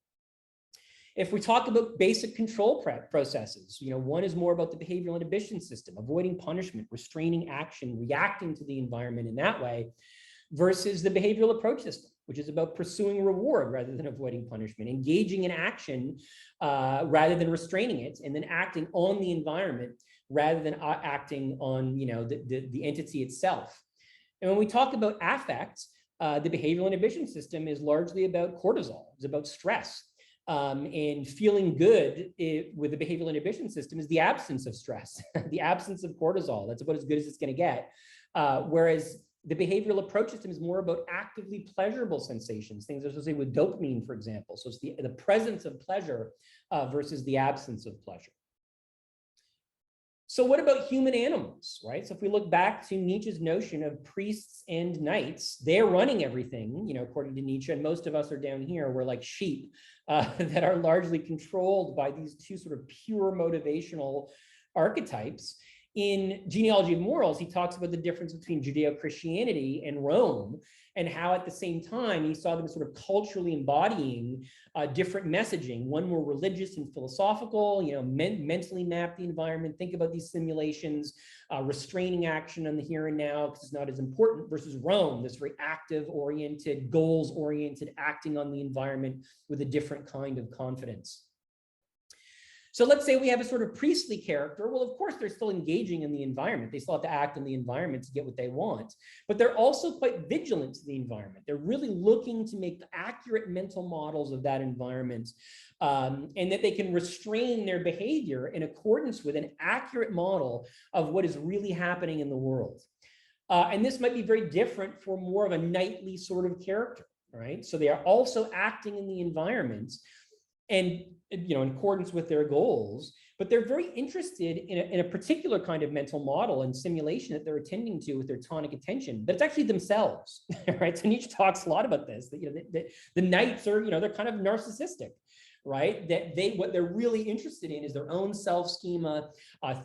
Speaker 1: If we talk about basic control processes, one is more about the behavioral inhibition system, avoiding punishment, restraining action, reacting to the environment in that way, versus the behavioral approach system, which is about pursuing reward rather than avoiding punishment, engaging in action rather than restraining it, and then acting on the environment rather than acting on the entity itself. And when we talk about affect, the behavioral inhibition system is largely about cortisol. It's about stress. And feeling good with the behavioral inhibition system is the absence of stress, the absence of cortisol. That's about as good as it's going to get. Whereas the behavioral approach system is more about actively pleasurable sensations, things associated with dopamine, for example. So it's the presence of pleasure versus the absence of pleasure. So what about human animals, right? So if we look back to Nietzsche's notion of priests and knights, they're running everything, according to Nietzsche, and most of us are down here, we're like sheep that are largely controlled by these two sort of pure motivational archetypes. In Genealogy of Morals, he talks about the difference between Judeo-Christianity and Rome, and how at the same time he saw them sort of culturally embodying different messaging, one more religious and philosophical, mentally map the environment, think about these simulations, restraining action on the here and now because it's not as important, versus Rome, this very active-oriented, goals-oriented, acting on the environment with a different kind of confidence. So let's say we have a sort of priestly character. Well, of course, they're still engaging in the environment. They still have to act in the environment to get what they want, but they're also quite vigilant to the environment. They're really looking to make accurate mental models of that environment, and that they can restrain their behavior in accordance with an accurate model of what is really happening in the world. And this might be very different for more of a knightly sort of character, right? So they are also acting in the environment and in accordance with their goals, but they're very interested in a particular kind of mental model and simulation that they're attending to with their tonic attention, but it's actually themselves, right? So Nietzsche talks a lot about this, that the knights are, they're kind of narcissistic, right? That what they're really interested in is their own self-schema,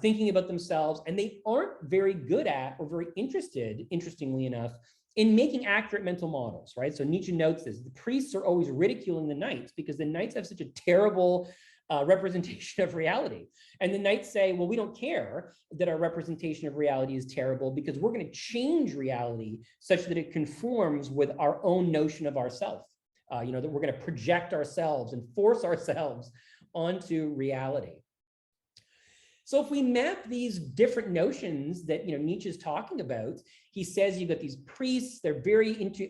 Speaker 1: thinking about themselves, and they aren't very good at or very interested, interestingly enough, in making accurate mental models, right? So Nietzsche notes this. The priests are always ridiculing the knights because the knights have such a terrible representation of reality. And the knights say, well, we don't care that our representation of reality is terrible because we're going to change reality such that it conforms with our own notion of ourself. That we're going to project ourselves and force ourselves onto reality. So if we map these different notions that Nietzsche is talking about, he says you've got these priests, they're very into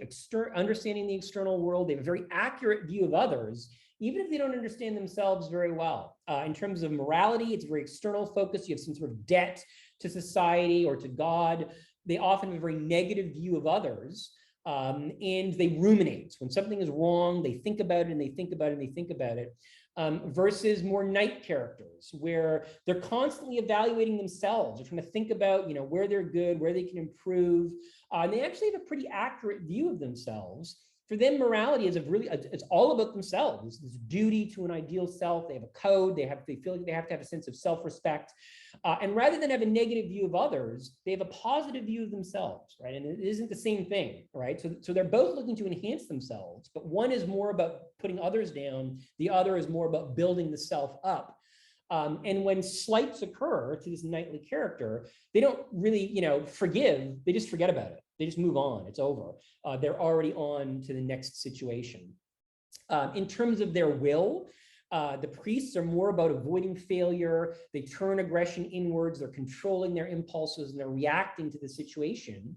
Speaker 1: understanding the external world, they have a very accurate view of others, even if they don't understand themselves very well. In terms of morality, it's a very external focus. You have some sort of debt to society or to God. They often have a very negative view of others, and they ruminate. When something is wrong, they think about it and they think about it and they think about it. Versus more knight characters, where they're constantly evaluating themselves. They're trying to think about, where they're good, where they can improve. And they actually have a pretty accurate view of themselves. For them, morality is it's all about themselves. This duty to an ideal self. They have a code. They feel like they have to have a sense of self-respect. And rather than have a negative view of others, they have a positive view of themselves, right? And it isn't the same thing, right? So they're both looking to enhance themselves, but one is more about putting others down. The other is more about building the self up. And when slights occur to this knightly character, they don't really, forgive. They just forget about it. They just move on. It's over. They're already on to the next situation. In terms of their will, the priests are more about avoiding failure. They turn aggression inwards. They're controlling their impulses and they're reacting to the situation.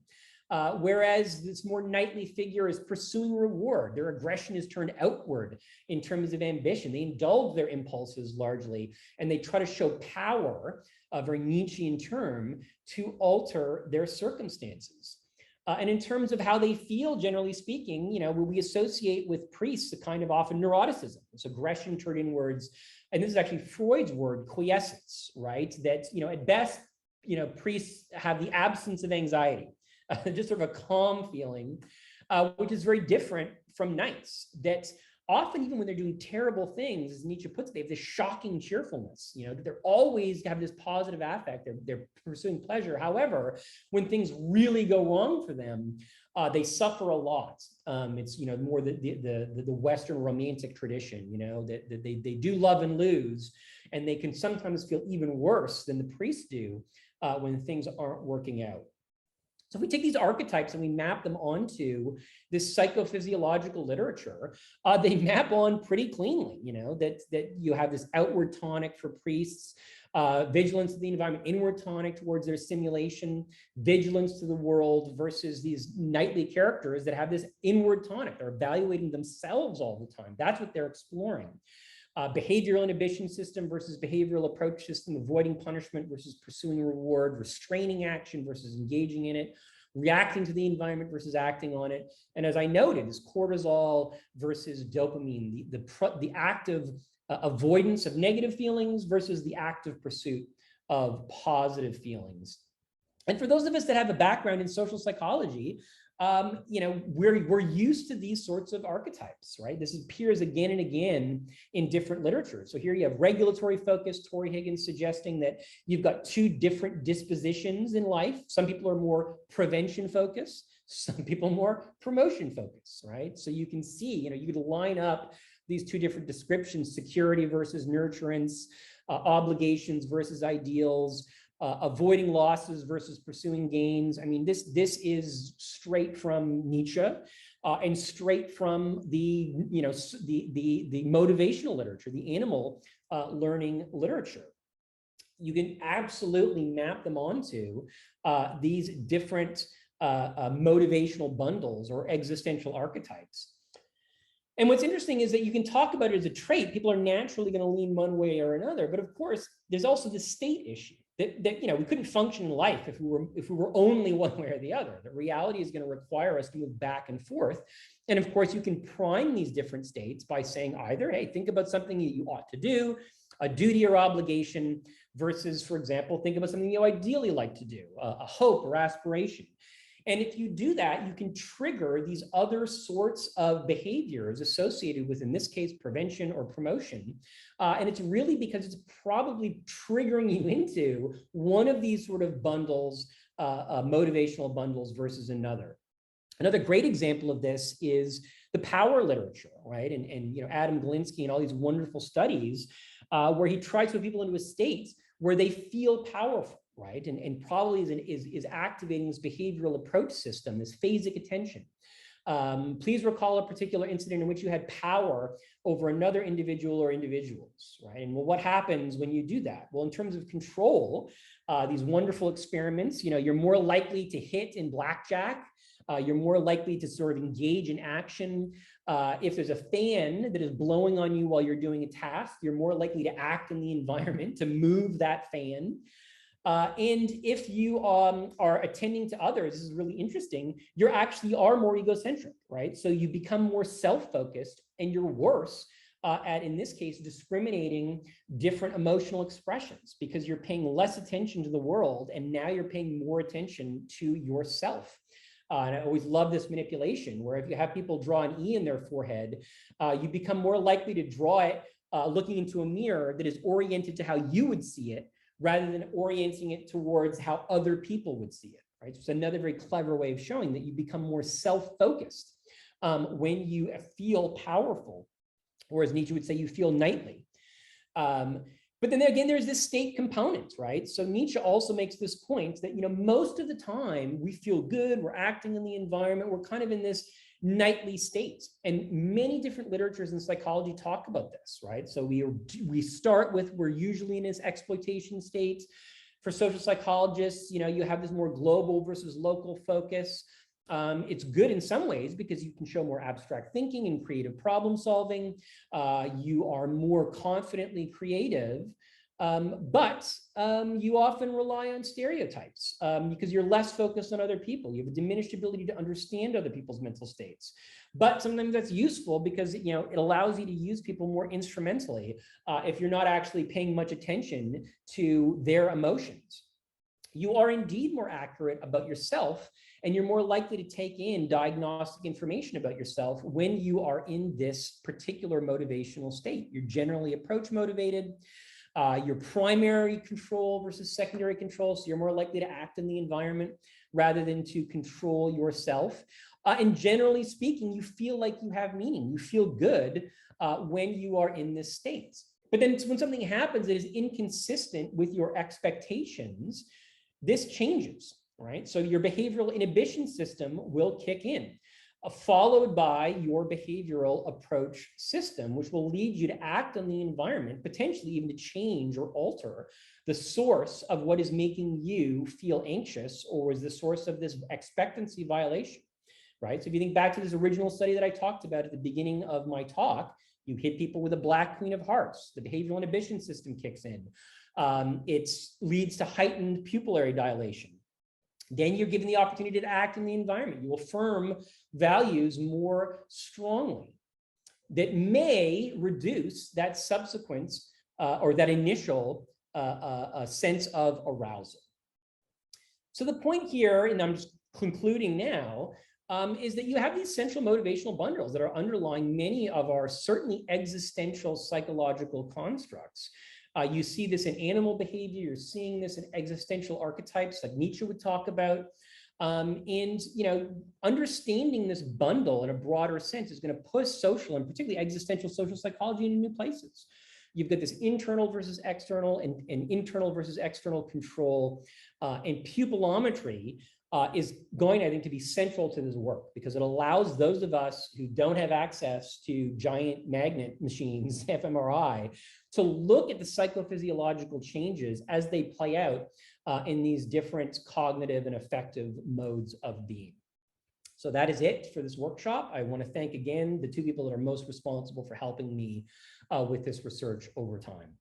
Speaker 1: Whereas this more knightly figure is pursuing reward. Their aggression is turned outward in terms of ambition. They indulge their impulses largely, and they try to show power, a very Nietzschean term, to alter their circumstances. And in terms of how they feel, generally speaking, we associate with priests a kind of often neuroticism. It's aggression turned inwards. And this is actually Freud's word, quiescence, right? That, at best, priests have the absence of anxiety, just sort of a calm feeling, which is very different from knights. That often, even when they're doing terrible things, as Nietzsche puts it, they have this shocking cheerfulness. They're always have this positive affect. They're pursuing pleasure. However, when things really go wrong for them, they suffer a lot. It's more the Western romantic tradition. That they do love and lose, and they can sometimes feel even worse than the priests do when things aren't working out. So if we take these archetypes and we map them onto this psychophysiological literature, they map on pretty cleanly, that you have this outward tonic for priests, vigilance to the environment, inward tonic towards their simulation, vigilance to the world, versus these knightly characters that have this inward tonic. They're evaluating themselves all the time. That's what they're exploring. Behavioral inhibition system versus behavioral approach system, avoiding punishment versus pursuing reward, restraining action versus engaging in it, reacting to the environment versus acting on it. And as I noted, is cortisol versus dopamine, the active avoidance of negative feelings versus the active pursuit of positive feelings. And for those of us that have a background in social psychology, we're used to these sorts of archetypes, right? This appears again and again in different literature. So here you have regulatory focus, Tori Higgins suggesting that you've got two different dispositions in life. Some people are more prevention focused, some people more promotion focused, right? So you can see, you could line up these two different descriptions, security versus nurturance, obligations versus ideals, avoiding losses versus pursuing gains. I mean, this is straight from Nietzsche and straight from the motivational literature, the animal learning literature. You can absolutely map them onto these different motivational bundles or existential archetypes. And what's interesting is that you can talk about it as a trait. People are naturally going to lean one way or another. But of course, there's also the state issue that we couldn't function in life if we were only one way or the other. The reality is going to require us to move back and forth. And of course, you can prime these different states by saying either, hey, think about something that you ought to do, a duty or obligation, versus, for example, think about something you ideally like to do, a hope or aspiration. And if you do that, you can trigger these other sorts of behaviors associated with, in this case, prevention or promotion. And it's really because it's probably triggering you into one of these sort of bundles, motivational bundles versus another. Another great example of this is the power literature, right? And Adam Galinsky and all these wonderful studies where he tries to put people into a state where they feel powerful, right? And probably is activating this behavioral approach system, this phasic attention. Please recall a particular incident in which you had power over another individual or individuals, right? And well, what happens when you do that? Well, in terms of control, these wonderful experiments, you're more likely to hit in blackjack. You're more likely to sort of engage in action. If there's a fan that is blowing on you while you're doing a task, you're more likely to act in the environment to move that fan. And if you are attending to others, this is really interesting, you actually are more egocentric, right? So you become more self-focused and you're worse at, in this case, discriminating different emotional expressions because you're paying less attention to the world and now you're paying more attention to yourself. And I always love this manipulation where if you have people draw an E in their forehead, you become more likely to draw it looking into a mirror that is oriented to how you would see it, rather than orienting it towards how other people would see it, right? So it's another very clever way of showing that you become more self-focused when you feel powerful, or as Nietzsche would say, you feel knightly. But then again, there's this state component, right? So Nietzsche also makes this point that, most of the time we feel good, we're acting in the environment, we're kind of in this knightly state. And many different literatures in psychology talk about this, right? So we start with, we're usually in this exploitation state. For social psychologists, you have this more global versus local focus. It's good in some ways because you can show more abstract thinking and creative problem solving. You are more confidently creative, but you often rely on stereotypes because you're less focused on other people. You have a diminished ability to understand other people's mental states. But sometimes that's useful because it allows you to use people more instrumentally if you're not actually paying much attention to their emotions. You are indeed more accurate about yourself, and you're more likely to take in diagnostic information about yourself when you are in this particular motivational state. You're generally approach motivated. Your primary control versus secondary control, so you're more likely to act in the environment rather than to control yourself. And generally speaking, you feel like you have meaning. You feel good when you are in this state. But then when something happens that is inconsistent with your expectations, this changes, right? So your behavioral inhibition system will kick in, followed by your behavioral approach system, which will lead you to act on the environment, potentially even to change or alter the source of what is making you feel anxious or is the source of this expectancy violation, right? So if you think back to this original study that I talked about at the beginning of my talk, you hit people with a Black Queen of Hearts, the behavioral inhibition system kicks in. It leads to heightened pupillary dilation. Then you're given the opportunity to act in the environment. You affirm values more strongly that may reduce that subsequent or that initial sense of arousal. So the point here, and I'm just concluding now, is that you have these central motivational bundles that are underlying many of our certainly existential psychological constructs. You see this in animal behavior. You're seeing this in existential archetypes like Nietzsche would talk about. And understanding this bundle in a broader sense is going to push social and particularly existential social psychology into new places. You've got this internal versus external and internal versus external control, and pupillometry is going, I think, to be central to this work because it allows those of us who don't have access to giant magnet machines, fMRI, to look at the psychophysiological changes as they play out in these different cognitive and affective modes of being. So that is it for this workshop. I want to thank again the two people that are most responsible for helping me with this research over time.